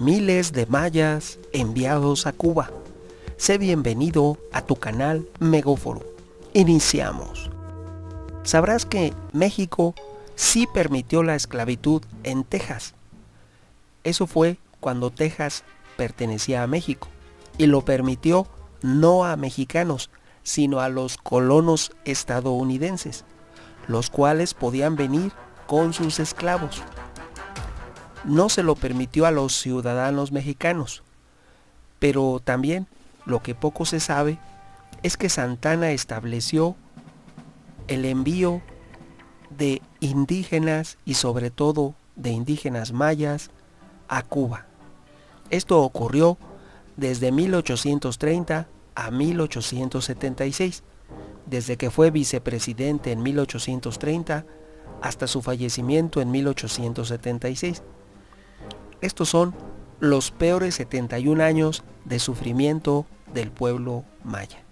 miles de mayas enviados a Cuba. Sé bienvenido a tu canal Megóforo. Iniciamos. Sabrás que México sí permitió la esclavitud en Texas. Eso fue cuando Texas pertenecía a México y lo permitió no a mexicanos, sino a los colonos estadounidenses, los cuales podían venir con sus esclavos. No se lo permitió a los ciudadanos mexicanos, pero también lo que poco se sabe es que Santa Anna estableció el envío de indígenas y sobre todo de indígenas mayas a Cuba. Esto ocurrió desde 1830 a 1876, desde que fue vicepresidente en 1830 hasta su fallecimiento en 1876. Estos son los peores 71 años de sufrimiento del pueblo maya.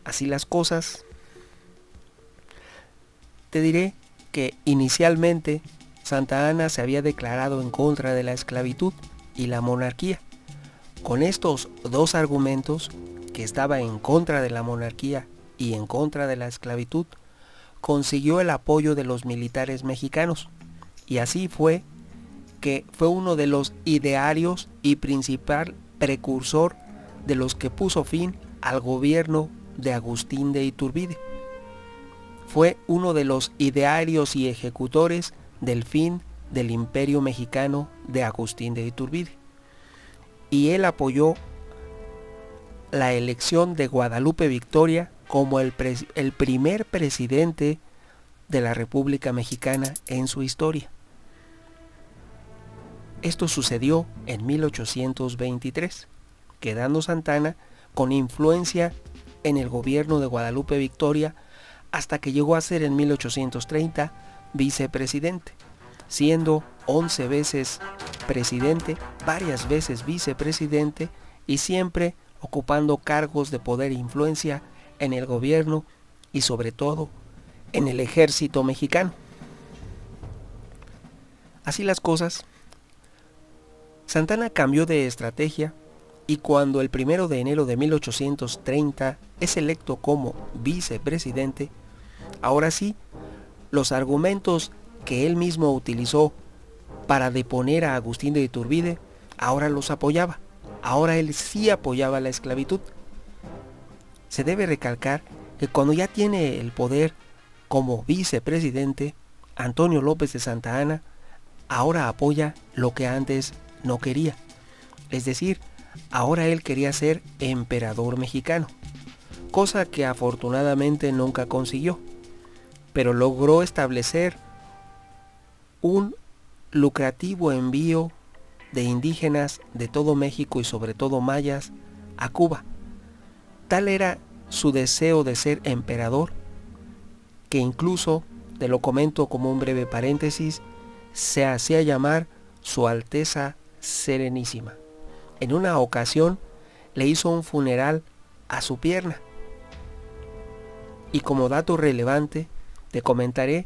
Así las cosas, te diré que inicialmente Santa Anna se había declarado en contra de la esclavitud y la monarquía. Con estos dos argumentos, que estaba en contra de la monarquía y en contra de la esclavitud, consiguió el apoyo de los militares mexicanos, y así fue que fue uno de los idearios y principal precursor de los que puso fin al gobierno de Agustín de Iturbide. Fue uno de los idearios y ejecutores del fin del Imperio Mexicano de Agustín de Iturbide. Y él apoyó la elección de Guadalupe Victoria como el primer presidente de la República Mexicana en su historia. Esto sucedió en 1823, quedando Santa Anna con influencia en el gobierno de Guadalupe Victoria hasta que llegó a ser en 1830 vicepresidente, siendo 11 veces presidente, varias veces vicepresidente y siempre ocupando cargos de poder e influencia en el gobierno y sobre todo en el ejército mexicano. Así las cosas, Santa Anna cambió de estrategia y cuando el 1 de enero de 1830 es electo como vicepresidente, ahora sí, los argumentos que él mismo utilizó para deponer a Agustín de Iturbide, ahora los apoyaba. Ahora él sí apoyaba la esclavitud. Se debe recalcar que cuando ya tiene el poder como vicepresidente, Antonio López de Santa Anna ahora apoya lo que antes no quería. Es decir, ahora él quería ser emperador mexicano, cosa que afortunadamente nunca consiguió, pero logró establecer un lucrativo envío de indígenas de todo México y sobre todo mayas a Cuba. Tal era su deseo de ser emperador que incluso, te lo comento como un breve paréntesis, se hacía llamar Su Alteza Serenísima. En una ocasión le hizo un funeral a su pierna. Y como dato relevante, te comentaré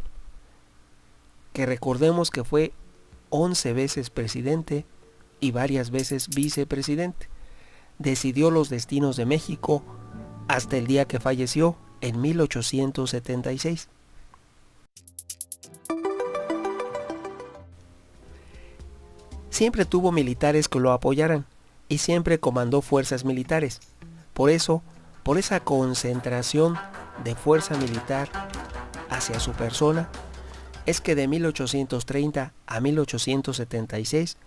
que recordemos que fue 11 veces presidente y varias veces vicepresidente. Decidió los destinos de México hasta el día que falleció en 1876. Siempre tuvo militares que lo apoyaran y siempre comandó fuerzas militares. Por eso, por esa concentración de fuerza militar hacia su persona, es que de 1830 a 1876,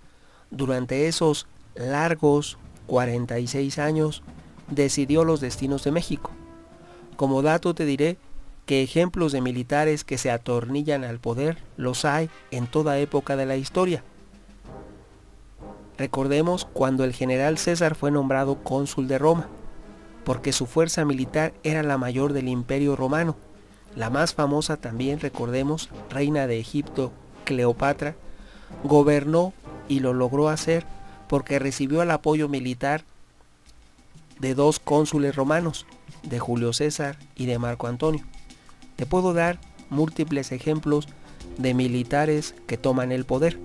durante esos largos 46 años, decidió los destinos de México. Como dato te diré que ejemplos de militares que se atornillan al poder los hay en toda época de la historia. Recordemos cuando el general César fue nombrado cónsul de Roma, porque su fuerza militar era la mayor del Imperio Romano. La más famosa también, recordemos, reina de Egipto, Cleopatra, gobernó y lo logró hacer porque recibió el apoyo militar de dos cónsules romanos, de Julio César y de Marco Antonio. Te puedo dar múltiples ejemplos de militares que toman el poder.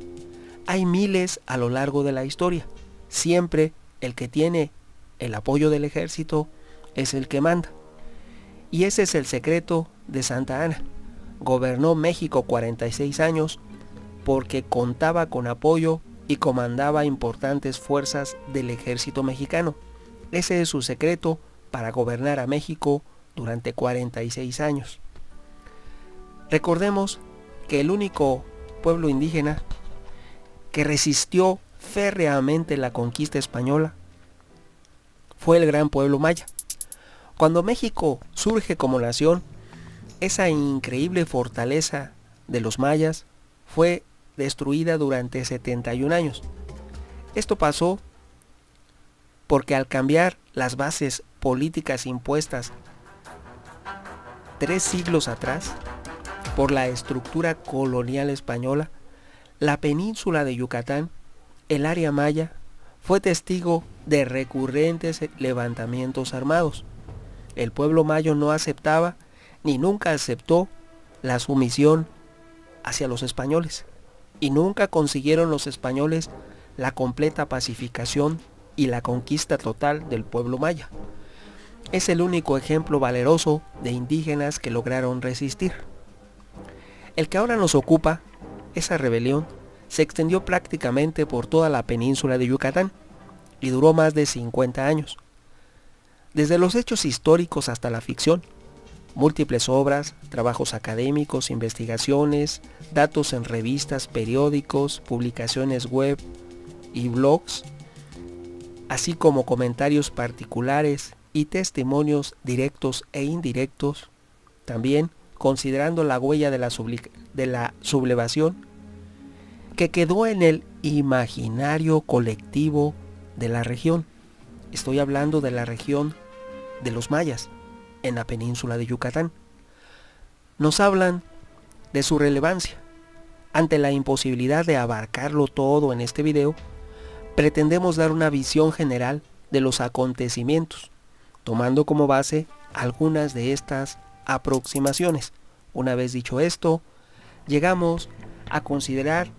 Hay miles a lo largo de la historia. Siempre el que tiene el apoyo del ejército es el que manda. Y ese es el secreto de Santa Anna. Gobernó México 46 años porque contaba con apoyo y comandaba importantes fuerzas del ejército mexicano. Ese es su secreto para gobernar a México durante 46 años. Recordemos que el único pueblo indígena que resistió férreamente la conquista española fue el gran pueblo maya. Cuando México surge como nación, esa increíble fortaleza de los mayas fue destruida durante 71 años. Esto pasó porque al cambiar las bases políticas impuestas 3 siglos atrás por la estructura colonial española, la península de Yucatán, el área maya, fue testigo de recurrentes levantamientos armados. El pueblo mayo no aceptaba ni nunca aceptó la sumisión hacia los españoles, y nunca consiguieron los españoles la completa pacificación y la conquista total del pueblo maya. Es el único ejemplo valeroso de indígenas que lograron resistir. El que ahora nos ocupa, esa rebelión, se extendió prácticamente por toda la península de Yucatán y duró más de 50 años. Desde los hechos históricos hasta la ficción, múltiples obras, trabajos académicos, investigaciones, datos en revistas, periódicos, publicaciones web y blogs, así como comentarios particulares y testimonios directos e indirectos, también considerando la huella de la sublevación que quedó en el imaginario colectivo de la región. Estoy hablando de la región de los mayas, en la península de Yucatán. Nos hablan de su relevancia. Ante la imposibilidad de abarcarlo todo en este video, pretendemos dar una visión general de los acontecimientos, tomando como base algunas de estas aproximaciones. Una vez dicho esto, llegamos a considerar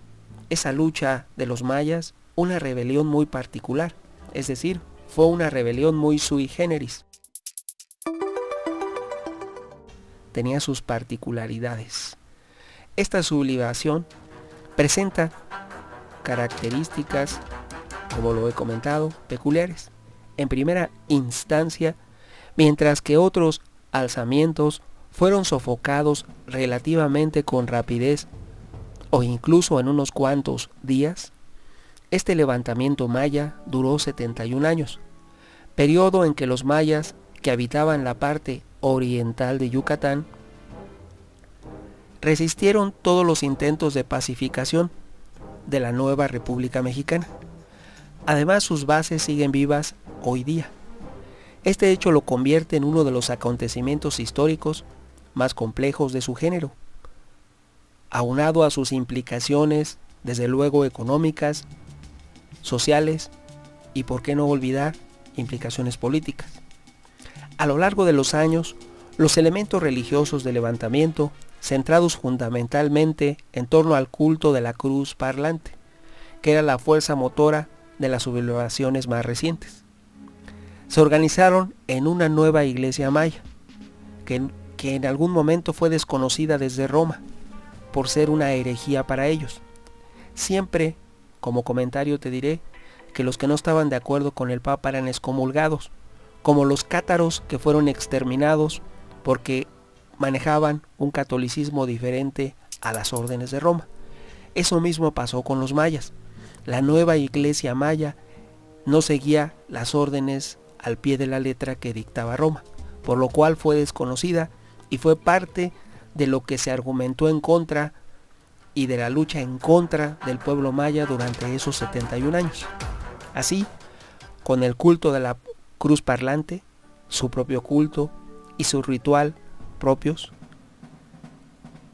esa lucha de los mayas una rebelión muy particular, es decir, fue una rebelión muy sui generis. Tenía sus particularidades. Esta sublevación presenta características, como lo he comentado, peculiares. En primera instancia, mientras que otros alzamientos fueron sofocados relativamente con rapidez o incluso en unos cuantos días, este levantamiento maya duró 71 años, periodo en que los mayas que habitaban la parte oriental de Yucatán resistieron todos los intentos de pacificación de la nueva República Mexicana. Además, sus bases siguen vivas hoy día. Este hecho lo convierte en uno de los acontecimientos históricos más complejos de su género, aunado a sus implicaciones, desde luego económicas, sociales y, por qué no olvidar, implicaciones políticas. A lo largo de los años, los elementos religiosos del levantamiento, centrados fundamentalmente en torno al culto de la cruz parlante, que era la fuerza motora de las sublevaciones más recientes, se organizaron en una nueva iglesia maya, que en algún momento fue desconocida desde Roma, por ser una herejía para ellos. Siempre, como comentario te diré, que los que no estaban de acuerdo con el Papa eran excomulgados, como los cátaros que fueron exterminados porque manejaban un catolicismo diferente a las órdenes de Roma. Eso mismo pasó con los mayas. La nueva iglesia maya no seguía las órdenes al pie de la letra que dictaba Roma, por lo cual fue desconocida y fue parte de lo que se argumentó en contra y de la lucha en contra del pueblo maya durante esos 71 años. Así, con el culto de la cruz parlante, su propio culto y su ritual propios,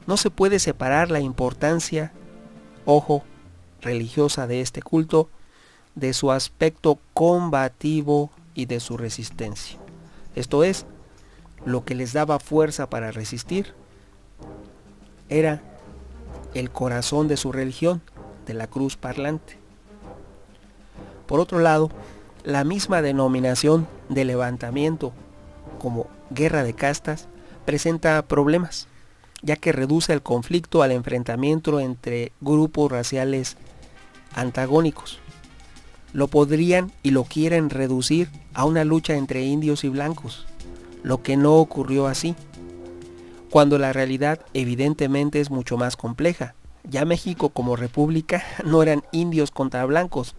no se puede separar la importancia, ojo, religiosa de este culto de su aspecto combativo y de su resistencia. Esto es, lo que les daba fuerza para resistir era el corazón de su religión, de la cruz parlante. Por otro lado, la misma denominación de levantamiento como guerra de castas presenta problemas, ya que reduce el conflicto al enfrentamiento entre grupos raciales antagónicos. Lo podrían y lo quieren reducir a una lucha entre indios y blancos, lo que no ocurrió así, cuando la realidad evidentemente es mucho más compleja. Ya México como república no eran indios contra blancos,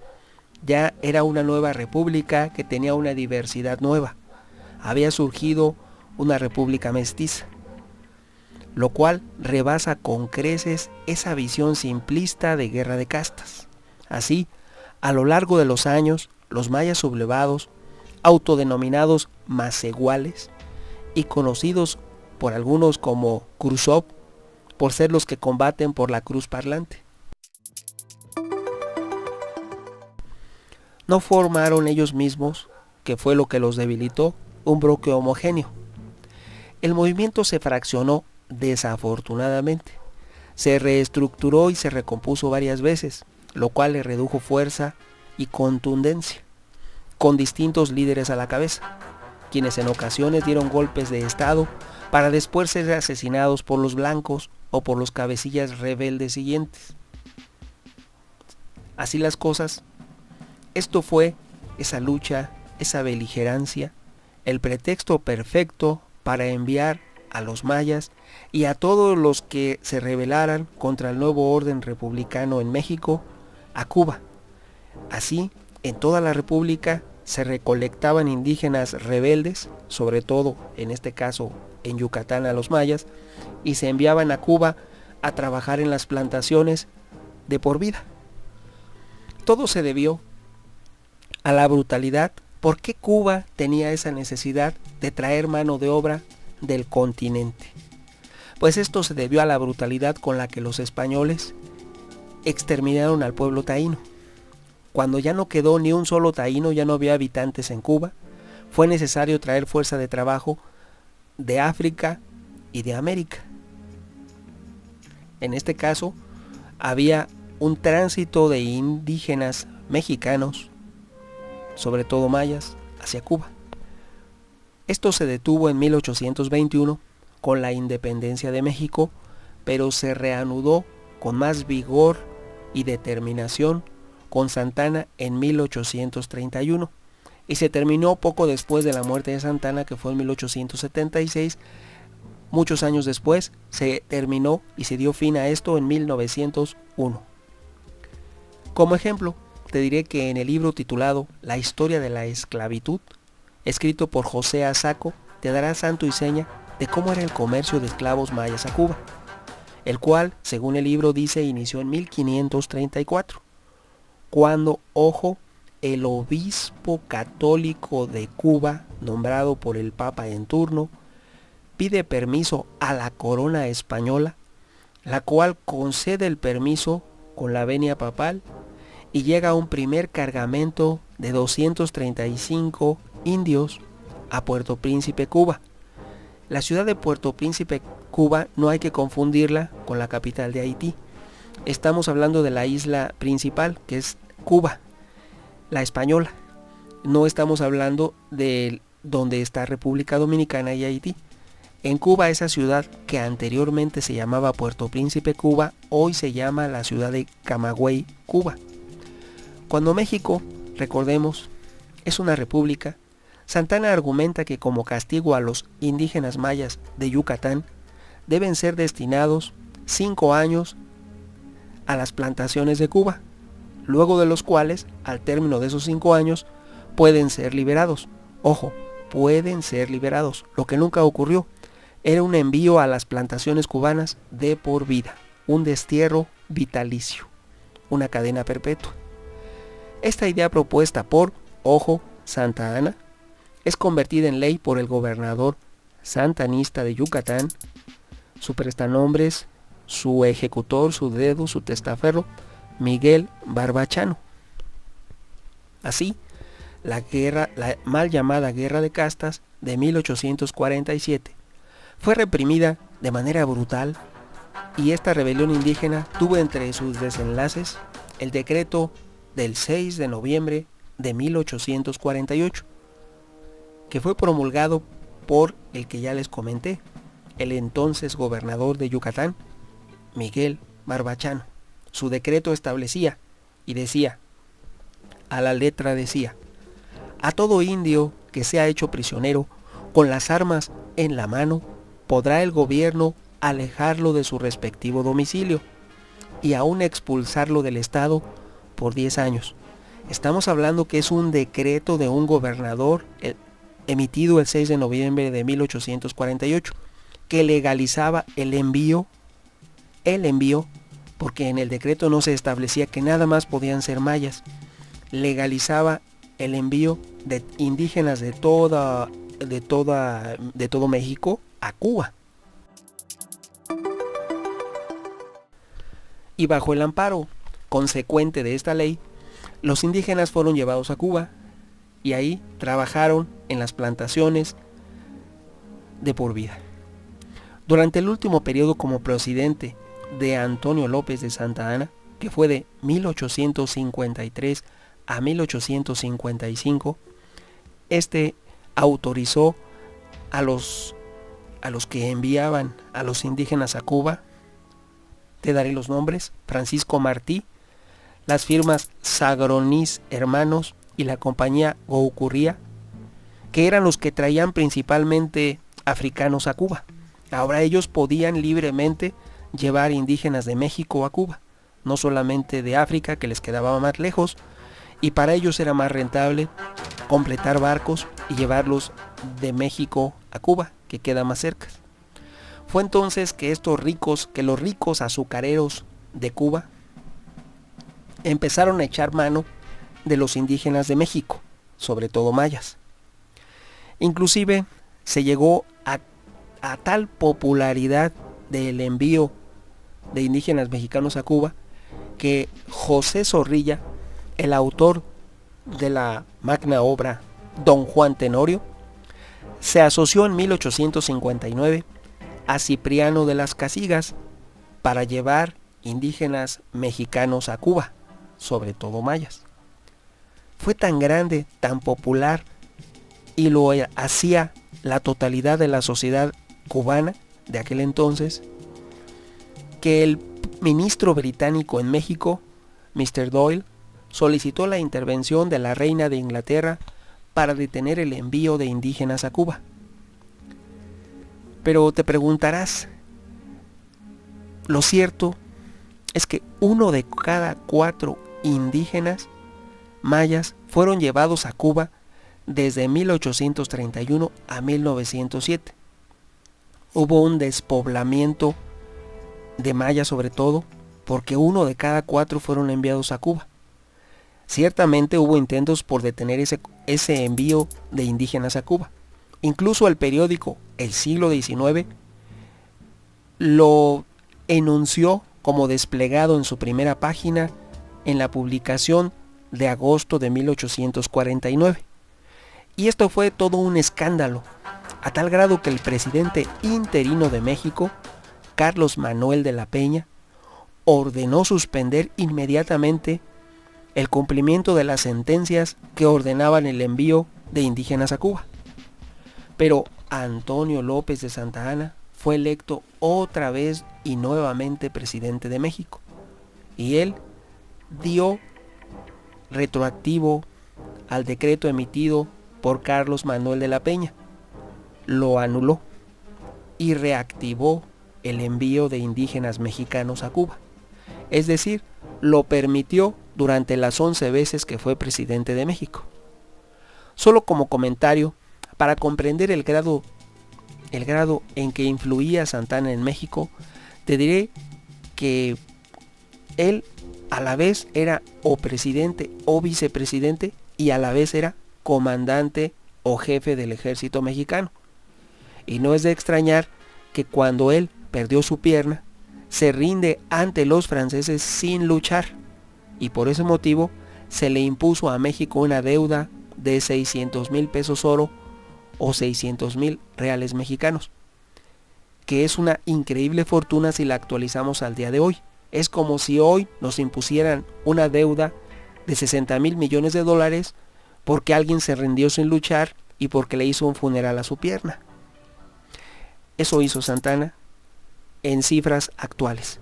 ya era una nueva república que tenía una diversidad nueva. Había surgido una república mestiza, lo cual rebasa con creces esa visión simplista de guerra de castas. Así, a lo largo de los años, los mayas sublevados, autodenominados macehuales y conocidos por algunos como Cruzop, por ser los que combaten por la cruz parlante, no formaron ellos mismos, que fue lo que los debilitó, un bloque homogéneo. El movimiento se fraccionó desafortunadamente, se reestructuró y se recompuso varias veces, lo cual le redujo fuerza y contundencia, con distintos líderes a la cabeza, quienes en ocasiones dieron golpes de estado para después ser asesinados por los blancos o por los cabecillas rebeldes siguientes. Así las cosas, esto fue esa lucha, esa beligerancia, el pretexto perfecto para enviar a los mayas y a todos los que se rebelaran contra el nuevo orden republicano en México a Cuba. Así, en toda la república se recolectaban indígenas rebeldes, sobre todo en este caso en Yucatán a los mayas, y se enviaban a Cuba a trabajar en las plantaciones de por vida. Todo se debió a la brutalidad. ¿Por qué Cuba tenía esa necesidad de traer mano de obra del continente? Pues esto se debió a la brutalidad con la que los españoles exterminaron al pueblo taíno. Cuando ya no quedó ni un solo taíno, ya no había habitantes en Cuba, fue necesario traer fuerza de trabajo de África y de América. En este caso, había un tránsito de indígenas mexicanos, sobre todo mayas, hacia Cuba. Esto se detuvo en 1821 con la independencia de México, pero se reanudó con más vigor y determinación con Santana en 1831 y se terminó poco después de la muerte de Santana, que fue en 1876. Muchos años después se terminó y se dio fin a esto en 1901. Como ejemplo, te diré que en el libro titulado La historia de la esclavitud, escrito por José Azaco, te dará santo y seña de cómo era el comercio de esclavos mayas a Cuba, el cual, según el libro dice, inició en 1534, cuando, ojo, el obispo católico de Cuba, nombrado por el Papa en turno, pide permiso a la corona española, la cual concede el permiso con la venia papal y llega un primer cargamento de 235 indios a Puerto Príncipe, Cuba. La ciudad de Puerto Príncipe, Cuba, no hay que confundirla con la capital de Haití. Estamos hablando de la isla principal, que es Cuba, la española. No estamos hablando de donde está República Dominicana y Haití. En Cuba, esa ciudad que anteriormente se llamaba Puerto Príncipe, Cuba, hoy se llama la ciudad de Camagüey, Cuba. Cuando México, recordemos, es una república, Santana argumenta que como castigo a los indígenas mayas de Yucatán deben ser destinados 5 años a las plantaciones de Cuba, luego de los cuales, al término de esos 5 años, pueden ser liberados. Ojo, pueden ser liberados, lo que nunca ocurrió. Era un envío a las plantaciones cubanas de por vida, un destierro vitalicio, una cadena perpetua. Esta idea propuesta por, ojo, Santa Anna, es convertida en ley por el gobernador santanista de Yucatán, su prestanombres, su ejecutor, su dedo, su testaferro, Miguel Barbachano. Así, la mal llamada Guerra de Castas de 1847 fue reprimida de manera brutal y esta rebelión indígena tuvo entre sus desenlaces el decreto del 6 de noviembre de 1848, que fue promulgado por el que ya les comenté, el entonces gobernador de Yucatán, Miguel Barbachano. Su decreto establecía y decía, a la letra decía: a todo indio que sea hecho prisionero con las armas en la mano, podrá el gobierno alejarlo de su respectivo domicilio y aún expulsarlo del estado por 10 años. Estamos hablando que es un decreto de un gobernador emitido el 6 de noviembre de 1848, que legalizaba el envío, porque en el decreto no se establecía que nada más podían ser mayas, legalizaba el envío de indígenas de todo México a Cuba. Y bajo el amparo consecuente de esta ley, los indígenas fueron llevados a Cuba y ahí trabajaron en las plantaciones de por vida. Durante el último periodo como presidente de Antonio López de Santa Anna, que fue de 1853 a 1855, este autorizó a los que enviaban a los indígenas a Cuba, te daré los nombres: Francisco Martí, las firmas Sagronis Hermanos y la compañía Goucurría, que eran los que traían principalmente africanos a Cuba. Ahora ellos podían libremente llevar indígenas de México a Cuba, no solamente de África, que les quedaba más lejos, y para ellos era más rentable completar barcos y llevarlos de México a Cuba, que queda más cerca. Fue entonces que los ricos azucareros de Cuba empezaron a echar mano de los indígenas de México, sobre todo mayas. Inclusive se llegó a tal popularidad del envío de indígenas mexicanos a Cuba que José Zorrilla, el autor de la magna obra Don Juan Tenorio, se asoció en 1859 a Cipriano de las Casigas para llevar indígenas mexicanos a Cuba, sobre todo mayas. Fue tan grande, tan popular, y lo hacía la totalidad de la sociedad cubana de aquel entonces, que el ministro británico en México, Mr. Doyle, solicitó la intervención de la reina de Inglaterra para detener el envío de indígenas a Cuba. Pero te preguntarás, lo cierto es que 1 de cada 4 indígenas mayas fueron llevados a Cuba desde 1831 a 1907. Hubo un despoblamiento de mayas, sobre todo porque 1 de cada 4 fueron enviados a Cuba. Ciertamente hubo intentos por detener ese envío de indígenas a Cuba. Incluso el periódico El Siglo XIX lo enunció como desplegado en su primera página en la publicación de agosto de 1849. Y esto fue todo un escándalo, a tal grado que el presidente interino de México, Carlos Manuel de la Peña, ordenó suspender inmediatamente el cumplimiento de las sentencias que ordenaban el envío de indígenas a Cuba. Pero Antonio López de Santa Anna fue electo otra vez y nuevamente presidente de México, y él dio retroactivo al decreto emitido por Carlos Manuel de la Peña, lo anuló y reactivó el envío de indígenas mexicanos a Cuba. Es decir, lo permitió durante las 11 veces que fue presidente de México. Solo como comentario, para comprender el grado en que influía Santa Anna en México, te diré que él a la vez era o presidente o vicepresidente y a la vez era comandante o jefe del ejército mexicano. Y no es de extrañar que cuando él perdió su pierna, se rinde ante los franceses sin luchar, y por ese motivo se le impuso a México una deuda de 600,000 pesos oro o 600,000 reales mexicanos, que es una increíble fortuna si la actualizamos al día de hoy. Es como si hoy nos impusieran una deuda de 60,000 millones de dólares porque alguien se rindió sin luchar y porque le hizo un funeral a su pierna. Eso hizo Santa Anna en cifras actuales.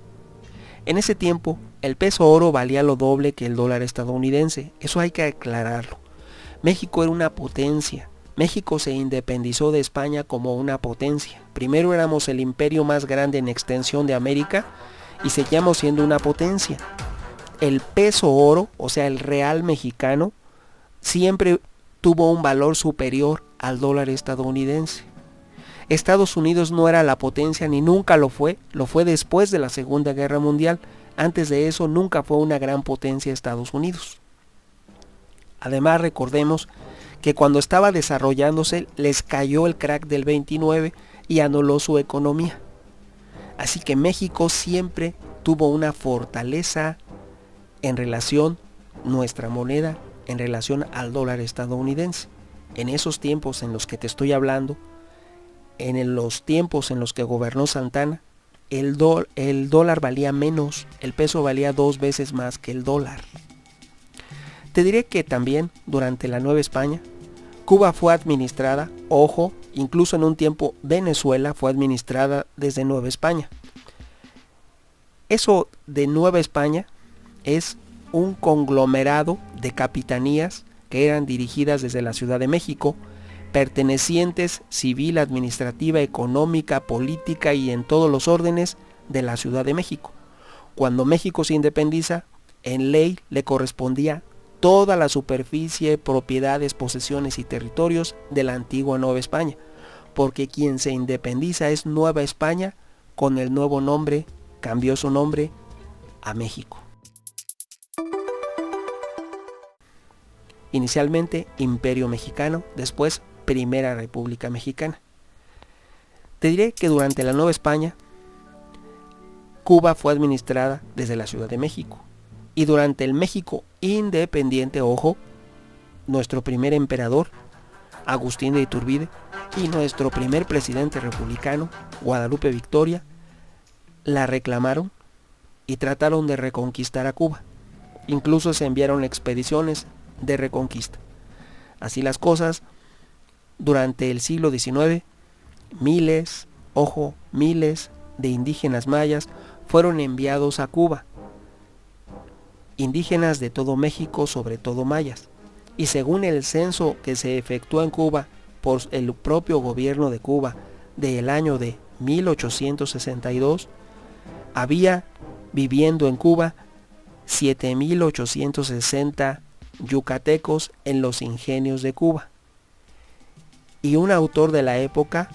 En ese tiempo, el peso oro valía lo doble que el dólar estadounidense. Eso hay que aclararlo. México era una potencia. México se independizó de España como una potencia. Primero éramos el imperio más grande en extensión de América y seguíamos siendo una potencia. El peso oro, o sea, el real mexicano, siempre tuvo un valor superior al dólar estadounidense. Estados Unidos no era la potencia ni nunca lo fue después de la Segunda Guerra Mundial. Antes de eso nunca fue una gran potencia Estados Unidos. Además, recordemos que cuando estaba desarrollándose les cayó el crack del 29 y anuló su economía. Así que México siempre tuvo una fortaleza en relación, nuestra moneda, en relación al dólar estadounidense. En esos tiempos en los que te estoy hablando, en los tiempos en los que gobernó Santa Anna, el dólar valía menos, el peso valía 2 veces más que el dólar. Te diré que también durante la Nueva España, Cuba fue administrada, ojo, incluso en un tiempo Venezuela fue administrada desde Nueva España. Eso de Nueva España es un conglomerado de capitanías que eran dirigidas desde la Ciudad de México, pertenecientes civil, administrativa, económica, política y en todos los órdenes de la Ciudad de México. Cuando México se independiza, en ley le correspondía toda la superficie, propiedades, posesiones y territorios de la antigua Nueva España, porque quien se independiza es Nueva España, con el nuevo nombre, cambió su nombre a México. Inicialmente Imperio Mexicano, después Primera República Mexicana. Te diré que durante la Nueva España, Cuba fue administrada desde la Ciudad de México. Y durante el México independiente, ojo, nuestro primer emperador, Agustín de Iturbide, y nuestro primer presidente republicano, Guadalupe Victoria, la reclamaron y trataron de reconquistar a Cuba. Incluso se enviaron expediciones de reconquista. Así las cosas, durante el siglo XIX, miles de indígenas mayas fueron enviados a Cuba. Indígenas de todo México, sobre todo mayas. Y según el censo que se efectuó en Cuba por el propio gobierno de Cuba del año de 1862, había viviendo en Cuba 7,860 yucatecos en los ingenios de Cuba. Y un autor de la época,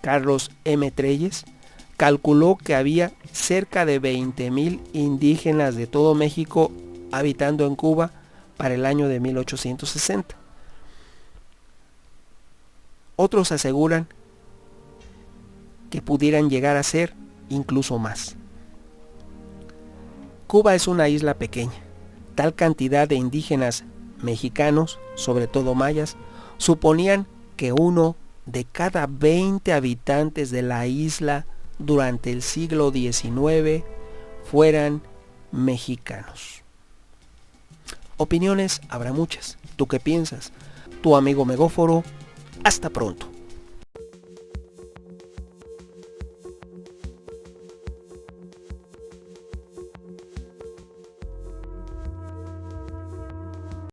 Carlos M. Treyes, calculó que había cerca de 20,000 indígenas de todo México habitando en Cuba para el año de 1860. Otros aseguran que pudieran llegar a ser incluso más. Cuba es una isla pequeña. Tal cantidad de indígenas mexicanos, sobre todo mayas, suponían que 1 de cada 20 habitantes de la isla durante el siglo XIX fueran mexicanos. Opiniones habrá muchas. ¿Tú qué piensas? Tu amigo Megóforo. Hasta pronto.